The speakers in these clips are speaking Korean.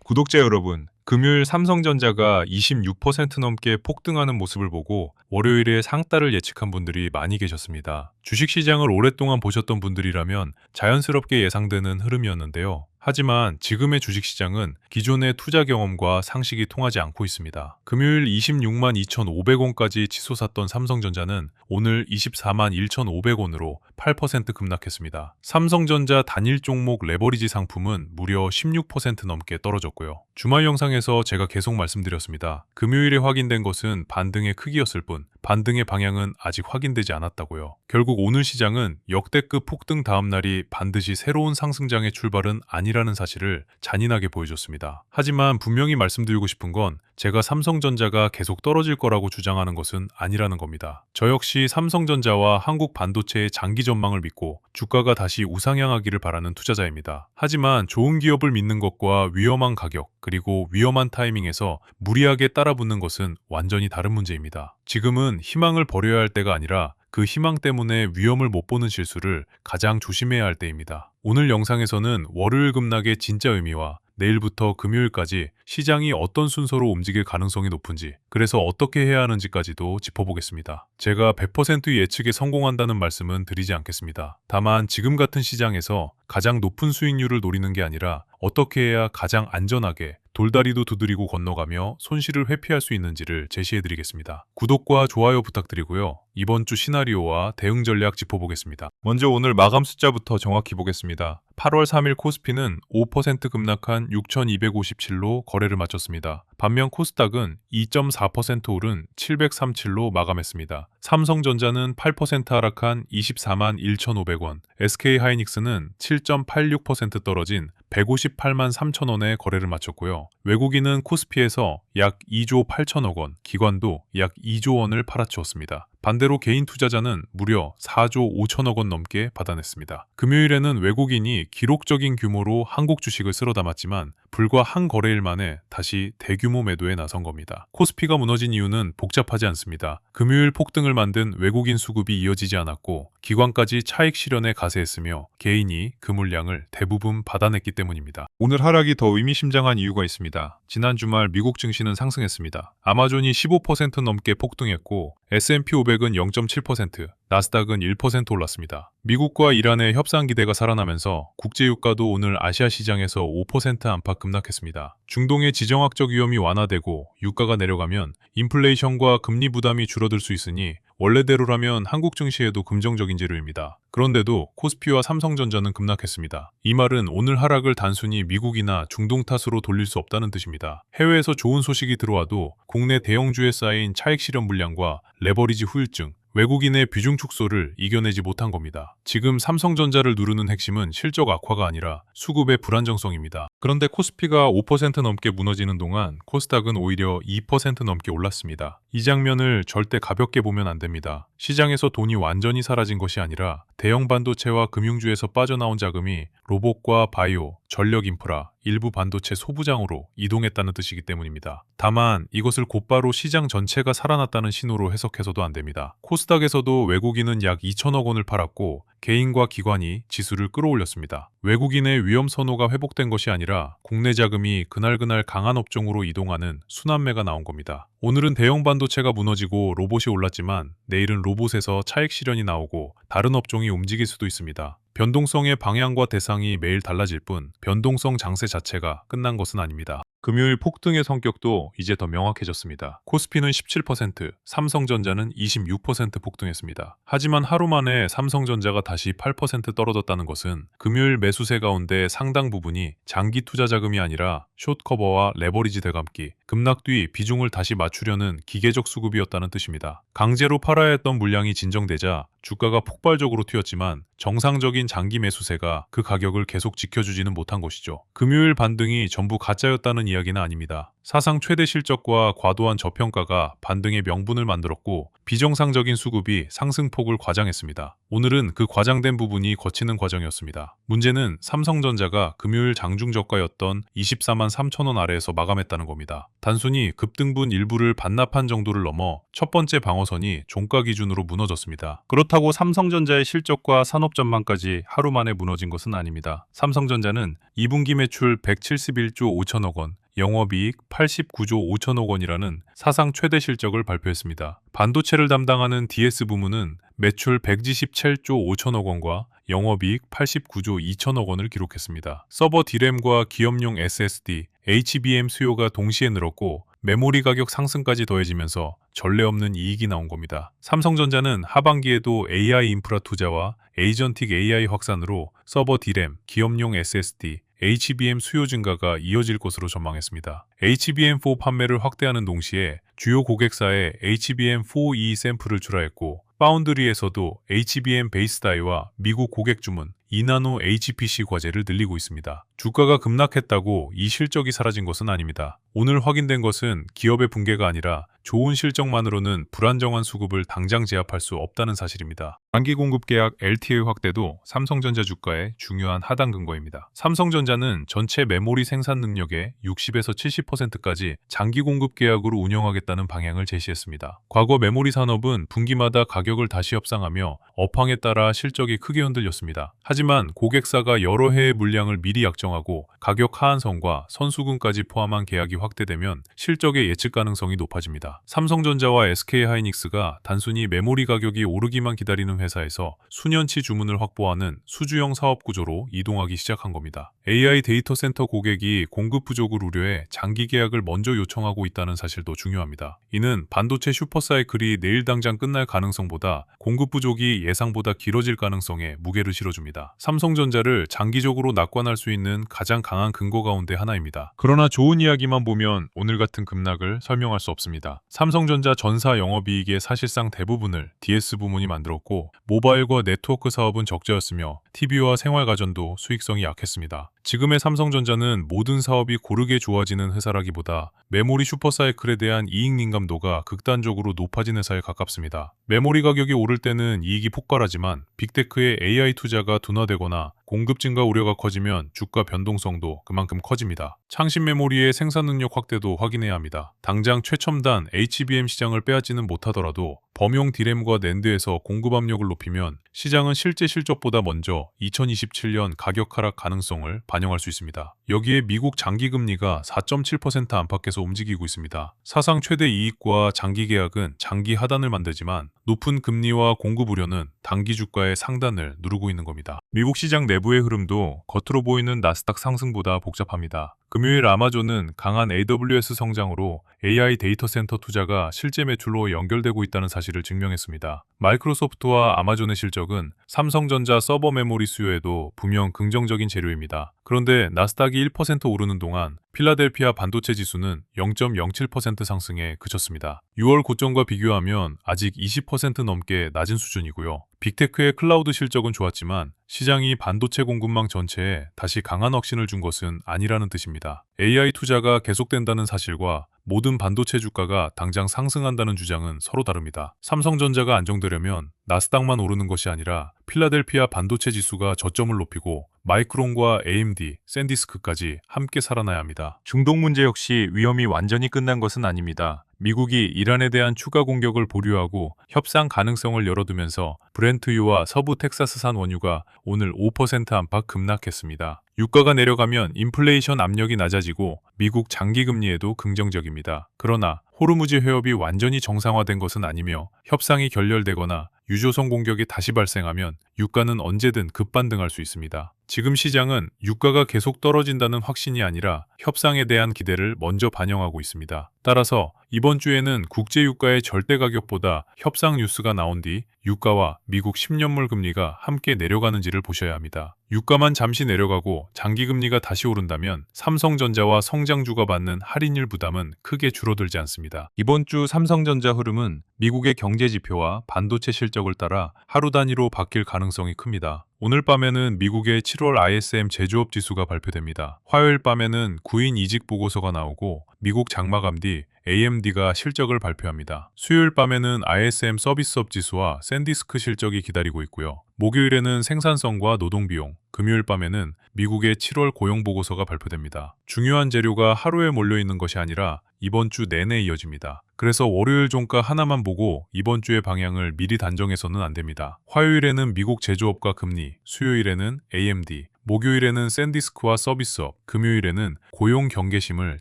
구독자 여러분, 금요일 삼성전자가 26% 넘게 폭등하는 모습을 보고 월요일에 상따를 예측한 분들이 많이 계셨습니다. 주식시장을 오랫동안 보셨던 분들이라면 자연스럽게 예상되는 흐름이었는데요. 하지만 지금의 주식시장은 기존의 투자 경험과 상식이 통하지 않고 있습니다. 금요일 26만 2,500원까지 치솟았던 삼성전자는 오늘 24만 1,500원으로 8% 급락했습니다. 삼성전자 단일 종목 레버리지 상품은 무려 16% 넘게 떨어졌고요. 주말 영상에서 제가 계속 말씀드렸습니다. 금요일에 확인된 것은 반등의 크기였을 뿐 반등의 방향은 아직 확인되지 않았다고요. 결국 오늘 시장은 역대급 폭등 다음 날이 반드시 새로운 상승장의 출발은 아니라는 사실을 잔인하게 보여줬습니다. 하지만 분명히 말씀드리고 싶은 건 제가 삼성전자가 계속 떨어질 거라고 주장하는 것은 아니라는 겁니다. 저 역시 삼성전자와 한국 반도체의 장기 전망을 믿고 주가가 다시 우상향하기를 바라는 투자자입니다. 하지만 좋은 기업을 믿는 것과 위험한 가격 그리고 위험한 타이밍에서 무리하게 따라붙는 것은 완전히 다른 문제입니다. 지금은 희망을 버려야 할 때가 아니라 그 희망 때문에 위험을 못 보는 실수를 가장 조심해야 할 때입니다. 오늘 영상에서는 월요일 급락의 진짜 의미와 내일부터 금요일까지 시장이 어떤 순서로 움직일 가능성이 높은지, 그래서 어떻게 해야 하는지까지도 짚어보겠습니다. 제가 100% 예측에 성공한다는 말씀은 드리지 않겠습니다. 다만 지금 같은 시장에서 가장 높은 수익률을 노리는 게 아니라 어떻게 해야 가장 안전하게 돌다리도 두드리고 건너가며 손실을 회피할 수 있는지를 제시해드리겠습니다. 구독과 좋아요 부탁드리고요. 이번 주 시나리오와 대응 전략 짚어보겠습니다. 먼저 오늘 마감 숫자부터 정확히 보겠습니다. 8월 3일 코스피는 5% 급락한 6,257로 거래를 마쳤습니다. 반면 코스닥은 2.4% 오른 737로 마감했습니다. 삼성전자는 8% 하락한 24만 1,500원, SK하이닉스는 7.86% 떨어진 158만 3천원에 거래를 마쳤고요. 외국인은 코스피에서 약 2조 8천억 원, 기관도 약 2조 원을 팔아치웠습니다. 반대로 개인 투자자는 무려 4조 5천억 원 넘게 받아냈습니다. 금요일에는 외국인이 기록적인 규모로 한국 주식을 쓸어 담았지만 불과 한 거래일 만에 다시 대규모 매도에 나선 겁니다. 코스피가 무너진 이유는 복잡하지 않습니다. 금요일 폭등을 만든 외국인 수급이 이어지지 않았고 기관까지 차익 실현에 가세했으며 개인이 그 물량을 대부분 받아냈기 때문입니다. 오늘 하락이 더 의미심장한 이유가 있습니다. 지난 주말 미국 증시는 상승했습니다. 아마존이 15% 넘게 폭등했고 S&P 500은 0.7%, 나스닥은 1% 올랐습니다. 미국과 이란의 협상 기대가 살아나면서 국제유가도 오늘 아시아 시장에서 5% 안팎 급락했습니다. 중동의 지정학적 위험이 완화되고 유가가 내려가면 인플레이션과 금리 부담이 줄어들 수 있으니 원래대로라면 한국 증시에도 긍정적인 재료입니다. 그런데도 코스피와 삼성전자는 급락했습니다. 이 말은 오늘 하락을 단순히 미국이나 중동 탓으로 돌릴 수 없다는 뜻입니다. 해외에서 좋은 소식이 들어와도 국내 대형주에 쌓인 차익 실현 물량과 레버리지 후유증, 외국인의 비중 축소를 이겨내지 못한 겁니다. 지금 삼성전자를 누르는 핵심은 실적 악화가 아니라 수급의 불안정성입니다. 그런데 코스피가 5% 넘게 무너지는 동안 코스닥은 오히려 2% 넘게 올랐습니다. 이 장면을 절대 가볍게 보면 안 됩니다. 시장에서 돈이 완전히 사라진 것이 아니라 대형 반도체와 금융주에서 빠져나온 자금이 로봇과 바이오, 전력 인프라, 일부 반도체 소부장으로 이동했다는 뜻이기 때문입니다. 다만 이것을 곧바로 시장 전체가 살아났다는 신호로 해석해서도 안 됩니다. 코스닥에서도 외국인은 약 2천억 원을 팔았고 개인과 기관이 지수를 끌어올렸습니다. 외국인의 위험 선호가 회복된 것이 아니라 국내 자금이 그날그날 강한 업종으로 이동하는 순환매가 나온 겁니다. 오늘은 대형 반도체가 무너지고 로봇이 올랐지만 내일은 로봇에서 차익 실현이 나오고 다른 업종이 움직일 수도 있습니다. 변동성의 방향과 대상이 매일 달라질 뿐 변동성 장세 자체가 끝난 것은 아닙니다. 금요일 폭등의 성격도 이제 더 명확해졌습니다. 코스피는 17%, 삼성전자는 26% 폭등했습니다. 하지만 하루 만에 삼성전자가 다시 8% 떨어졌다는 것은 금요일 매수세 가운데 상당 부분이 장기 투자 자금이 아니라 숏커버와 레버리지 되감기, 급락 뒤 비중을 다시 맞추려는 기계적 수급이었다는 뜻입니다. 강제로 팔아야 했던 물량이 진정되자 주가가 폭발적으로 튀었지만 정상적인 장기 매수세가 그 가격을 계속 지켜주지는 못한 것이죠. 금요일 반등이 전부 가짜였다는 이야기는 아닙니다. 사상 최대 실적과 과도한 저평가가 반등의 명분을 만들었고 비정상적인 수급이 상승폭을 과장했습니다. 오늘은 그 과장된 부분이 거치는 과정이었습니다. 문제는 삼성전자가 금요일 장중 저가였던 24만 3천 원 아래에서 마감했다는 겁니다. 단순히 급등분 일부를 반납한 정도를 넘어 첫 번째 방어선이 종가 기준으로 무너졌습니다. 그렇다고 삼성전자의 실적과 산업 전망까지 하루 만에 무너진 것은 아닙니다. 삼성전자는 2분기 매출 171조 5천억 원, 영업이익 89조 5천억 원이라는 사상 최대 실적을 발표했습니다. 반도체를 담당하는 DS 부문은 매출 127조 5천억 원과 영업이익 89조 2천억 원을 기록했습니다. 서버 D램과 기업용 SSD, HBM 수요가 동시에 늘었고 메모리 가격 상승까지 더해지면서 전례 없는 이익이 나온 겁니다. 삼성전자는 하반기에도 AI 인프라 투자와 에이전틱 AI 확산으로 서버 D램, 기업용 SSD, HBM 수요 증가가 이어질 것으로 전망했습니다. HBM4 판매를 확대하는 동시에 주요 고객사에 HBM4E 샘플을 출하했고 파운드리에서도 HBM 베이스 다이와 미국 고객 주문 2나노 HPC 과제를 늘리고 있습니다. 주가가 급락했다고 이 실적이 사라진 것은 아닙니다. 오늘 확인된 것은 기업의 붕괴가 아니라 좋은 실적만으로는 불안정한 수급을 당장 제압할 수 없다는 사실입니다. 장기 공급 계약 LTA 확대도 삼성전자 주가의 중요한 하단 근거입니다. 삼성전자는 전체 메모리 생산 능력의 60에서 70%까지 장기 공급 계약으로 운영하겠다는 방향을 제시했습니다. 과거 메모리 산업은 분기마다 가격을 다시 협상하며 업황에 따라 실적이 크게 흔들렸습니다. 하지만 고객사가 여러 해의 물량을 미리 약정하고 가격 하한선과 선수금까지 포함한 계약이 확대되면 실적의 예측 가능성이 높아집니다. 삼성전자와 SK하이닉스가 단순히 메모리 가격이 오르기만 기다리는 회사에서 수년치 주문을 확보하는 수주형 사업 구조로 이동하기 시작한 겁니다. AI 데이터 센터 고객이 공급 부족을 우려해 장기 계약을 먼저 요청하고 있다는 사실도 중요합니다. 이는 반도체 슈퍼사이클이 내일 당장 끝날 가능성보다 공급 부족이 예상보다 길어질 가능성에 무게를 실어줍니다. 삼성전자를 장기적으로 낙관할 수 있는 가장 강한 근거 가운데 하나입니다. 그러나 좋은 이야기만 보면 오늘 같은 급락을 설명할 수 없습니다. 삼성전자 전사 영업이익의 사실상 대부분을 DS 부문이 만들었고 모바일과 네트워크 사업은 적자였으며 TV와 생활가전도 수익성이 약했습니다. 지금의 삼성전자는 모든 사업이 고르게 좋아지는 회사라기보다 메모리 슈퍼사이클에 대한 이익 민감도가 극단적으로 높아진 회사에 가깝습니다. 메모리 가격이 오를 때는 이익이 폭발하지만 빅테크의 AI 투자가 둔화되거나 공급 증가 우려가 커지면 주가 변동성도 그만큼 커집니다. 창신 메모리의 생산 능력 확대도 확인해야 합니다. 당장 최첨단 HBM 시장을 빼앗지는 못하더라도 범용 D램과 낸드에서 공급 압력을 높이면 시장은 실제 실적보다 먼저 2027년 가격 하락 가능성을 반영할 수 있습니다. 여기에 미국 장기금리가 4.7% 안팎에서 움직이고 있습니다. 사상 최대 이익과 장기 계약은 장기 하단을 만들지만 높은 금리와 공급 우려는 단기 주가의 상단을 누르고 있는 겁니다. 미국 시장 내부의 흐름도 겉으로 보이는 나스닥 상승보다 복잡합니다. 금요일 아마존은 강한 AWS 성장으로 AI 데이터 센터 투자가 실제 매출로 연결되고 있다는 사실을 증명했습니다. 마이크로소프트와 아마존의 실적은 삼성전자 서버 메모리 수요에도 분명 긍정적인 재료입니다. 그런데 나스닥이 1% 오르는 동안 필라델피아 반도체 지수는 0.07% 상승에 그쳤습니다. 6월 고점과 비교하면 아직 20% 넘게 낮은 수준이고요. 빅테크의 클라우드 실적은 좋았지만 시장이 반도체 공급망 전체에 다시 강한 확신을 준 것은 아니라는 뜻입니다. AI 투자가 계속된다는 사실과 모든 반도체 주가가 당장 상승한다는 주장은 서로 다릅니다. 삼성전자가 안정되려면 나스닥만 오르는 것이 아니라 필라델피아 반도체 지수가 저점을 높이고 마이크론과 AMD, 샌디스크까지 함께 살아나야 합니다. 중동 문제 역시 위험이 완전히 끝난 것은 아닙니다. 미국이 이란에 대한 추가 공격을 보류하고 협상 가능성을 열어두면서 브렌트유와 서부 텍사스산 원유가 오늘 5% 안팎 급락했습니다. 유가가 내려가면 인플레이션 압력이 낮아지고 미국 장기금리에도 긍정적입니다. 그러나 호르무즈 해협이 완전히 정상화된 것은 아니며 협상이 결렬되거나 유조선 공격이 다시 발생하면 유가는 언제든 급반등할 수 있습니다. 지금 시장은 유가가 계속 떨어진다는 확신이 아니라 협상에 대한 기대를 먼저 반영하고 있습니다. 따라서 이번 주에는 국제 유가의 절대 가격보다 협상 뉴스가 나온 뒤 유가와 미국 10년물 금리가 함께 내려가는지를 보셔야 합니다. 유가만 잠시 내려가고 장기금리가 다시 오른다면 삼성전자와 성장주가 받는 할인율 부담은 크게 줄어들지 않습니다. 이번 주 삼성전자 흐름은 미국의 경제 지표와 반도체 실적 실적을 따라 하루 단위로 바뀔 가능성이 큽니다. 오늘 밤에는 미국의 7월 ISM 제조업 지수가 발표됩니다. 화요일 밤에는 구인 이직 보고서가 나오고 미국 장마감 뒤 AMD가 실적을 발표합니다. 수요일 밤에는 ISM 서비스업 지수와 샌디스크 실적이 기다리고 있고요. 목요일에는 생산성과 노동비용, 금요일 밤에는 미국의 7월 고용 보고서가 발표됩니다. 중요한 재료가 하루에 몰려있는 것이 아니라 이번 주 내내 이어집니다. 그래서 월요일 종가 하나만 보고 이번 주의 방향을 미리 단정해서는 안 됩니다. 화요일에는 미국 제조업과 금리, 수요일에는 AMD, 목요일에는 샌디스크와 서비스업, 금요일에는 고용 경계심을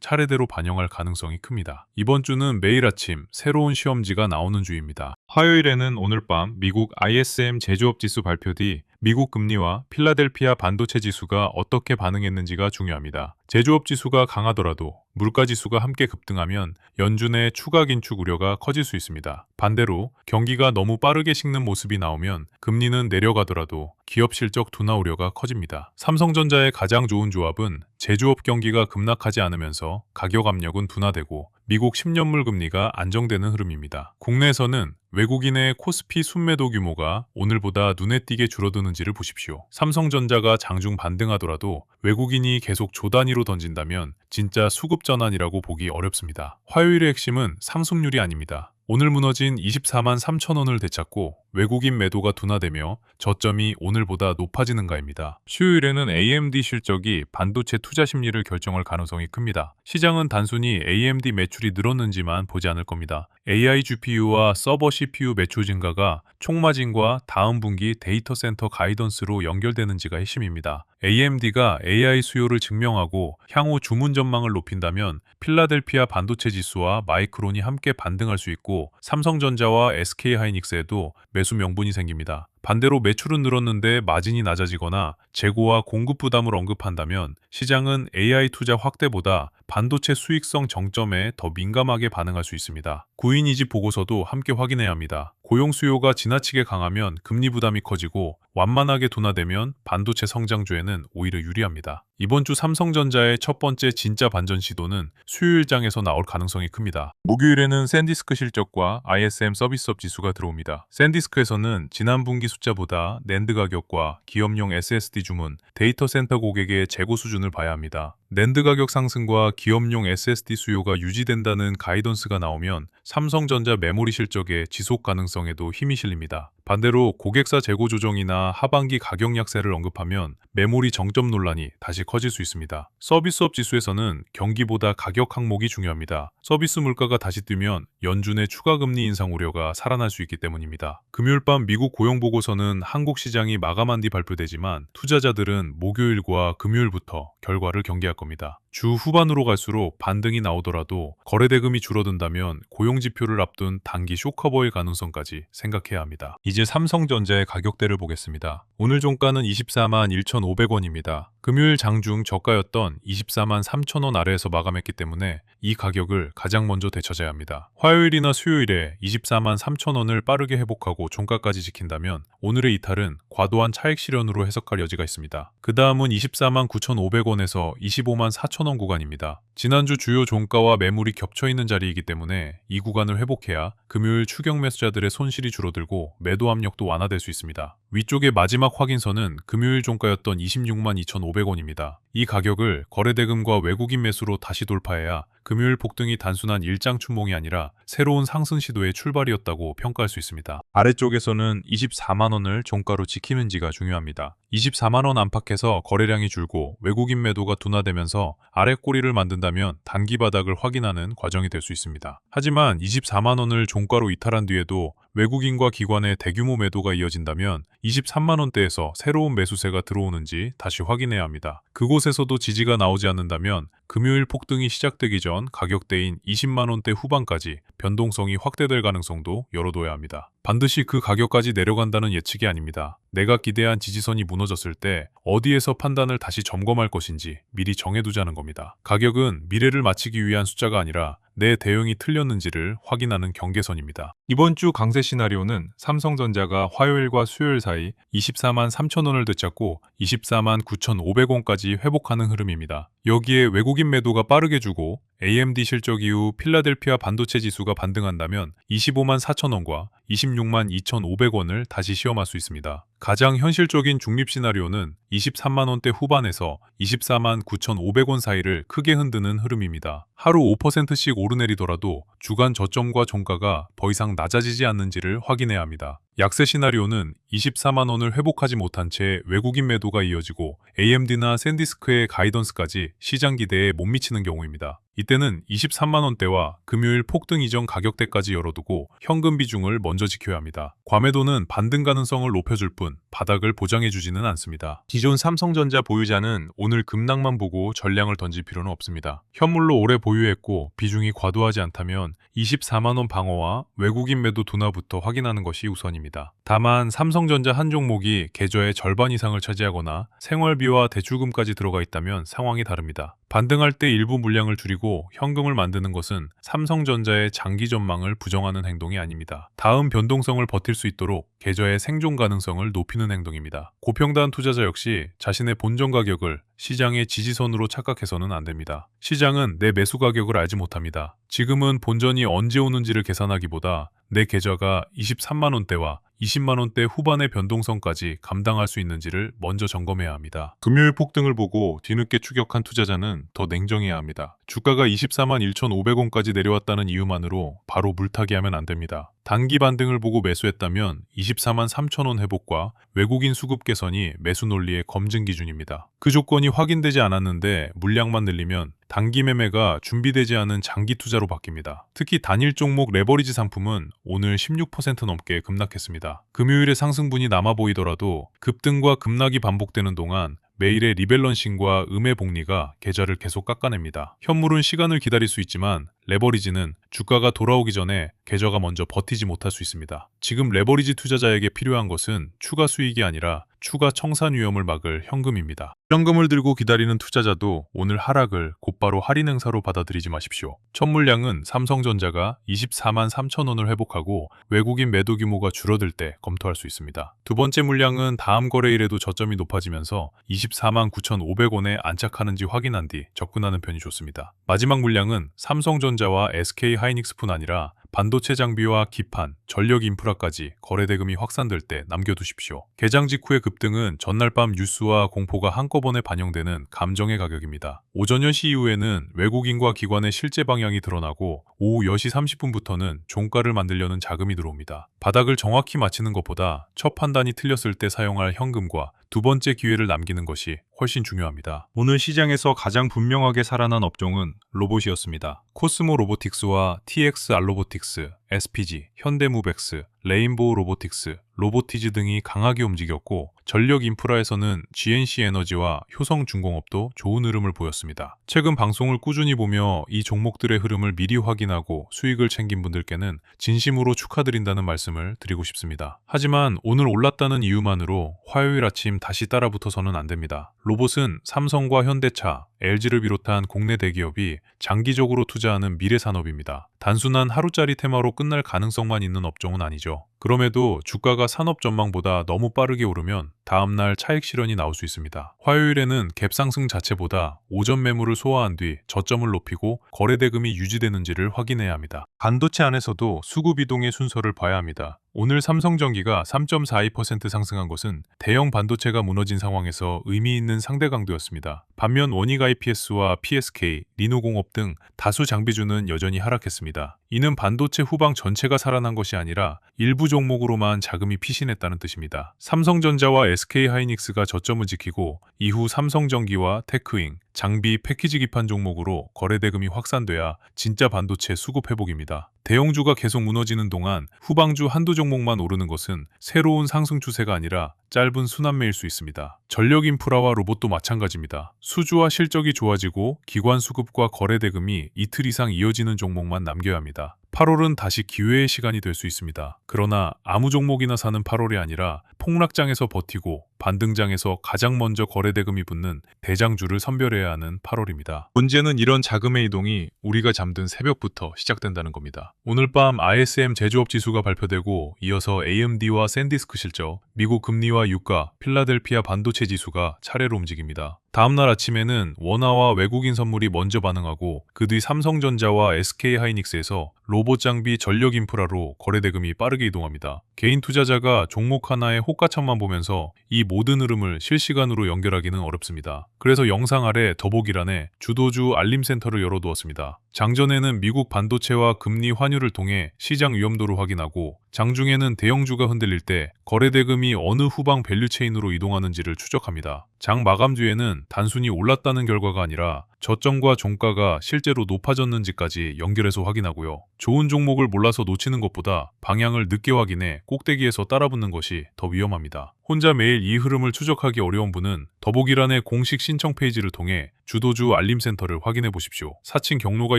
차례대로 반영할 가능성이 큽니다. 이번 주는 매일 아침 새로운 시험지가 나오는 주입니다. 화요일에는 오늘 밤 미국 ISM 제조업 지수 발표 뒤 미국 금리와 필라델피아 반도체 지수가 어떻게 반응했는지가 중요합니다. 제조업 지수가 강하더라도 물가 지수가 함께 급등하면 연준의 추가 긴축 우려가 커질 수 있습니다. 반대로 경기가 너무 빠르게 식는 모습이 나오면 금리는 내려가더라도 기업 실적 둔화 우려가 커집니다. 삼성전자의 가장 좋은 조합은 제조업 경기가 급락하지 않으면서 가격 압력은 둔화되고 미국 10년물 금리가 안정되는 흐름입니다. 국내에서는 외국인의 코스피 순매도 규모가 오늘보다 눈에 띄게 줄어드는지를 보십시오. 삼성전자가 장중 반등하더라도 외국인이 계속 조단위로 던진다면 진짜 수급 전환이라고 보기 어렵습니다. 화요일의 핵심은 상승률이 아닙니다. 오늘 무너진 24만 3천 원을 되찾고 외국인 매도가 둔화되며 저점이 오늘보다 높아지는가입니다. 수요일에는 AMD 실적이 반도체 투자 심리를 결정할 가능성이 큽니다. 시장은 단순히 AMD 매출이 늘었는지만 보지 않을 겁니다. AI GPU와 서버 CPU 매출 증가가 총마진과 다음 분기 데이터 센터 가이던스로 연결되는지가 핵심입니다. AMD가 AI 수요를 증명하고 향후 주문 전망을 높인다면 필라델피아 반도체 지수와 마이크론이 함께 반등할 수 있고 삼성전자와 SK하이닉스에도 매수 명분이 생깁니다. 반대로 매출은 늘었는데 마진이 낮아지거나 재고와 공급 부담을 언급한다면 시장은 AI 투자 확대보다 반도체 수익성 정점에 더 민감하게 반응할 수 있습니다. 구인 이직 보고서도 함께 확인해야 합니다. 고용 수요가 지나치게 강하면 금리 부담이 커지고 완만하게 둔화되면 반도체 성장주에는 오히려 유리합니다. 이번 주 삼성전자의 첫 번째 진짜 반전 시도는 수요일장에서 나올 가능성이 큽니다. 목요일에는 샌디스크 실적과 ISM 서비스업 지수가 들어옵니다. 샌디스크에서는 지난 분기 숫자보다 낸드 가격과 기업용 SSD 주문, 데이터 센터 고객의 재고 수준을 봐야 합니다. 낸드 가격 상승과 기업용 SSD 수요가 유지된다는 가이던스가 나오면 삼성전자 메모리 실적의 지속 가능성에도 힘이 실립니다. 반대로 고객사 재고 조정이나 하반기 가격 약세를 언급하면 메모리 정점 논란이 다시 커질 수 있습니다. 서비스업 지수에서는 경기보다 가격 항목이 중요합니다. 서비스 물가가 다시 뜨면 연준의 추가 금리 인상 우려가 살아날 수 있기 때문입니다. 금요일 밤 미국 고용 보고서는 한국 시장이 마감한 뒤 발표되지만 투자자들은 목요일과 금요일부터 결과를 경계할 겁니다. 주 후반으로 갈수록 반등이 나오더라도 거래 대금이 줄어든다면 고용 지표를 앞둔 단기 쇼커버일 가능성까지 생각해야 합니다. 이제 삼성전자의 가격대를 보겠습니다. 오늘 종가는 24만 1,500원입니다. 금요일 장중 저가였던 24만 3천원 아래에서 마감했기 때문에 이 가격을 가장 먼저 되찾아야 합니다. 화요일이나 수요일에 24만 3천원을 빠르게 회복하고 종가까지 지킨다면 오늘의 이탈은 과도한 차익 실현으로 해석할 여지가 있습니다. 그 다음은 24만 9,500원에서 25만 4천원 구간입니다. 지난주 주요 종가와 매물이 겹쳐있는 자리이기 때문에 이 구간을 회복해야 금요일 추격 매수자들의 손실이 줄어들고 매도 압력도 완화될 수 있습니다. 위쪽의 마지막 확인선은 금요일 종가였던 26만 2,500원입니다. 이 가격을 거래대금과 외국인 매수로 다시 돌파해야 금요일 폭등이 단순한 일장 춘몽이 아니라 새로운 상승 시도의 출발이었다고 평가할 수 있습니다. 아래쪽에서는 24만원을 종가로 지키는지가 중요합니다. 24만원 안팎에서 거래량이 줄고 외국인 매도가 둔화되면서 아래 꼬리를 만든다면 단기 바닥을 확인하는 과정이 될 수 있습니다. 하지만 24만원을 종가로 이탈한 뒤에도 외국인과 기관의 대규모 매도가 이어진다면 23만원대에서 새로운 매수세가 들어오는지 다시 확인해야 합니다. 그곳에서도 지지가 나오지 않는다면 금요일 폭등이 시작되기 전 가격대인 20만원대 후반까지 변동성이 확대될 가능성도 열어둬야 합니다. 반드시 그 가격까지 내려간다는 예측이 아닙니다. 내가 기대한 지지선이 무너졌을 때 어디에서 판단을 다시 점검할 것인지 미리 정해두자는 겁니다. 가격은 미래를 맞추기 위한 숫자가 아니라 내 대응이 틀렸는지를 확인하는 경계선입니다. 이번 주 강세 시나리오는 삼성전자가 화요일과 수요일 사이 24만 3천원을 되찾고 24만 9,500원까지 회복하는 흐름입니다. 여기에 외국인 매도가 빠르게 주고 AMD 실적 이후 필라델피아 반도체 지수가 반등한다면 25만 4천 원과 26만 2,500원을 다시 시험할 수 있습니다. 가장 현실적인 중립 시나리오는 23만 원대 후반에서 24만 9,500원 사이를 크게 흔드는 흐름입니다. 하루 5%씩 오르내리더라도 주간 저점과 종가가 더 이상 낮아지지 않는지를 확인해야 합니다. 약세 시나리오는 24만 원을 회복하지 못한 채 외국인 매도가 이어지고 AMD나 샌디스크의 가이던스까지 시장 기대에 못 미치는 경우입니다. 이때는 23만 원대와 금요일 폭등 이전 가격대까지 열어두고 현금 비중을 먼저 지켜야 합니다. 과매도는 반등 가능성을 높여줄 뿐 바닥을 보장해주지는 않습니다. 기존 삼성전자 보유자는 오늘 급락만 보고 전량을 던질 필요는 없습니다. 현물로 오래 보유했고 비중이 과도하지 않다면 24만 원 방어와 외국인 매도 둔화부터 확인하는 것이 우선입니다. 다만 삼성전자 한 종목이 계좌의 절반 이상을 차지하거나 생활비와 대출금까지 들어가 있다면 상황이 다릅니다. 반등할 때 일부 물량을 줄이고 현금을 만드는 것은 삼성전자의 장기 전망을 부정하는 행동이 아닙니다. 다음 변동성을 버틸 수 있도록 계좌의 생존 가능성을 높이는 행동입니다. 고평단 투자자 역시 자신의 본전 가격을 시장의 지지선으로 착각해서는 안 됩니다. 시장은 내 매수 가격을 알지 못합니다. 지금은 본전이 언제 오는지를 계산하기보다 내 계좌가 23만 원대와 20만 원대 후반의 변동성까지 감당할 수 있는지를 먼저 점검해야 합니다. 금요일 폭등을 보고 뒤늦게 추격한 투자자는 더 냉정해야 합니다. 주가가 24만 1,500원까지 내려왔다는 이유만으로 바로 물타기 하면 안 됩니다. 단기 반등을 보고 매수했다면 24만 3천 원 회복과 외국인 수급 개선이 매수 논리의 검증 기준입니다. 그 조건이 확인되지 않았는데 물량만 늘리면 단기 매매가 준비되지 않은 장기 투자로 바뀝니다. 특히 단일 종목 레버리지 상품은 오늘 16% 넘게 급락했습니다. 금요일의 상승분이 남아 보이더라도 급등과 급락이 반복되는 동안 매일의 리밸런싱과 음의 복리가 계좌를 계속 깎아냅니다. 현물은 시간을 기다릴 수 있지만 레버리지는 주가가 돌아오기 전에 계좌가 먼저 버티지 못할 수 있습니다. 지금 레버리지 투자자에게 필요한 것은 추가 수익이 아니라 추가 청산 위험을 막을 현금입니다. 현금을 들고 기다리는 투자자도 오늘 하락을 곧바로 할인 행사로 받아들이지 마십시오. 첫 물량은 삼성전자가 24만 3천 원을 회복하고 외국인 매도 규모가 줄어들 때 검토할 수 있습니다. 두 번째 물량은 다음 거래일에도 저점이 높아지면서 24만 9,500원에 안착하는지 확인한 뒤 접근하는 편이 좋습니다. 마지막 물량은 삼성전자와 SK하이닉스뿐 아니라 반도체 장비와 기판, 전력 인프라까지 거래 대금이 확산될 때 남겨두십시오. 개장 직후의 급등은 전날 밤 뉴스와 공포가 한꺼번에 반영되는 감정의 가격입니다. 오전 10시 이후에는 외국인과 기관의 실제 방향이 드러나고 오후 10시 30분부터는 종가를 만들려는 자금이 들어옵니다. 바닥을 정확히 맞히는 것보다 첫 판단이 틀렸을 때 사용할 현금과 두 번째 기회를 남기는 것이 훨씬 중요합니다. 오늘 시장에서 가장 분명하게 살아난 업종은 로봇이었습니다. 코스모 로보틱스와 TX 알로보틱스, SPG, 현대무벡스, 레인보우 로보틱스, 로보티즈 등이 강하게 움직였고 전력 인프라에서는 GNC 에너지와 효성중공업도 좋은 흐름을 보였습니다. 최근 방송을 꾸준히 보며 이 종목들의 흐름을 미리 확인하고 수익을 챙긴 분들께는 진심으로 축하드린다는 말씀을 드리고 싶습니다. 하지만 오늘 올랐다는 이유만으로 화요일 아침 다시 따라붙어서는 안 됩니다. 로봇은 삼성과 현대차, LG를 비롯한 국내 대기업이 장기적으로 투자하는 미래 산업입니다. 단순한 하루짜리 테마로 끝날 가능성만 있는 업종은 아니죠. 그럼에도 주가가 산업 전망보다 너무 빠르게 오르면 다음날 차익 실현이 나올 수 있습니다. 화요일에는 갭 상승 자체보다 오전 매물을 소화한 뒤 저점을 높이고 거래 대금이 유지되는지를 확인해야 합니다. 반도체 안에서도 수급 이동의 순서를 봐야 합니다. 오늘 삼성전기가 3.42% 상승한 것은 대형 반도체가 무너진 상황에서 의미 있는 상대 강도였습니다. 반면 원익 IPS와 PSK, 리노공업 등 다수 장비주는 여전히 하락했습니다. 이는 반도체 후방 전체가 살아난 것이 아니라 일부 종목으로만 자금이 피신했다는 뜻입니다. 삼성전자와 SK하이닉스가 저점을 지키고 이후 삼성전기와 테크잉, 장비 패키지 기판 종목으로 거래 대금이 확산돼야 진짜 반도체 수급 회복입니다. 대형주가 계속 무너지는 동안 후방주 한두 종목만 오르는 것은 새로운 상승 추세가 아니라 짧은 순환매일 수 있습니다. 전력 인프라와 로봇도 마찬가지입니다. 수주와 실적이 좋아지고 기관 수급과 거래 대금이 이틀 이상 이어지는 종목만 남겨야 합니다. 8월은 다시 기회의 시간이 될 수 있습니다. 그러나 아무 종목이나 사는 8월이 아니라 폭락장에서 버티고 반등장에서 가장 먼저 거래 대금이 붙는 대장주를 선별해야 하는 8월입니다. 문제는 이런 자금의 이동이 우리가 잠든 새벽부터 시작된다는 겁니다. 오늘 밤 ISM 제조업 지수가 발표되고 이어서 AMD와 샌디스크 실적, 미국 금리와 유가, 필라델피아 반도체 지수가 차례로 움직입니다. 다음날 아침에는 원화와 외국인 선물이 먼저 반응하고 그 뒤 삼성전자와 SK하이닉스에서 로봇 장비 전력 인프라로 거래 대금이 빠르게 이동합니다. 개인 투자자가 종목 하나의 호가창만 보면서 이 모든 흐름을 실시간으로 연결하기는 어렵습니다. 그래서 영상 아래 더보기란에 주도주 알림센터를 열어두었습니다. 장전에는 미국 반도체와 금리 환율을 통해 시장 위험도를 확인하고 장중에는 대형주가 흔들릴 때 거래 대금이 어느 후방 밸류체인으로 이동하는지를 추적합니다. 장 마감 뒤에는 단순히 올랐다는 결과가 아니라 저점과 종가가 실제로 높아졌는지까지 연결해서 확인하고요. 좋은 종목을 몰라서 놓치는 것보다 방향을 늦게 확인해 꼭대기에서 따라붙는 것이 더 위험합니다. 혼자 매일 이 흐름을 추적하기 어려운 분은 더보기란의 공식 신청 페이지를 통해 주도주 알림센터를 확인해 보십시오. 사칭 경로가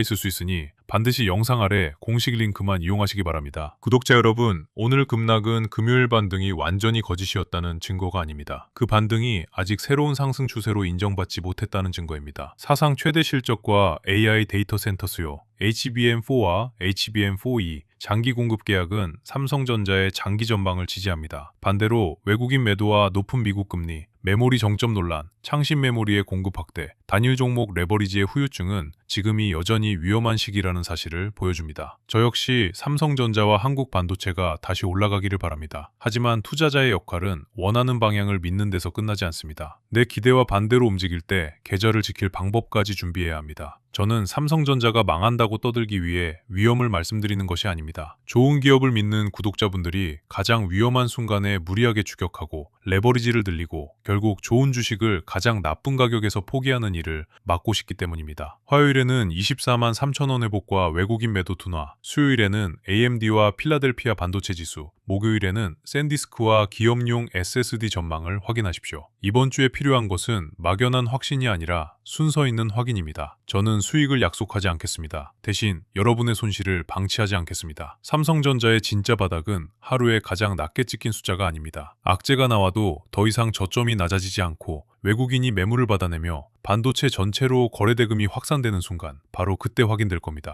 있을 수 있으니 반드시 영상 아래 공식 링크만 이용하시기 바랍니다. 구독자 여러분, 오늘 급락은 금요일 반등이 완전히 거짓이었다는 증거가 아닙니다. 그 반등이 아직 새로운 상승 추세로 인정받지 못했다는 증거입니다. 사상 최대 실적과 AI 데이터 센터 수요, HBM4와 HBM4E 장기 공급 계약은 삼성전자의 장기 전망을 지지합니다. 반대로 외국인 매도와 높은 미국 금리, 메모리 정점 논란, 창신 메모리의 공급 확대, 단일 종목 레버리지의 후유증은 지금이 여전히 위험한 시기라는 사실을 보여줍니다. 저 역시 삼성전자와 한국반도체가 다시 올라가기를 바랍니다. 하지만 투자자의 역할은 원하는 방향을 믿는 데서 끝나지 않습니다. 내 기대와 반대로 움직일 때 계절을 지킬 방법까지 준비해야 합니다. 저는 삼성전자가 망한다고 떠들기 위해 위험을 말씀드리는 것이 아닙니다. 좋은 기업을 믿는 구독자분들이 가장 위험한 순간에 무리하게 추격하고 레버리지를 늘리고 결국 좋은 주식을 가장 나쁜 가격에서 포기하는 일을 막고 싶기 때문입니다. 화요일에는 24만 3천원 회복과 외국인 매도 둔화, 수요일에는 AMD와 필라델피아 반도체 지수, 목요일에는 샌디스크와 기업용 SSD 전망을 확인하십시오. 이번 주에 필요한 것은 막연한 확신이 아니라 순서 있는 확인입니다. 저는 수익을 약속하지 않겠습니다. 대신 여러분의 손실을 방치하지 않겠습니다. 삼성전자의 진짜 바닥은 하루에 가장 낮게 찍힌 숫자가 아닙니다. 악재가 나와도 더 이상 저점이 낮아지지 않고 외국인이 매물을 받아내며 반도체 전체로 거래 대금이 확산되는 순간 바로 그때 확인될 겁니다.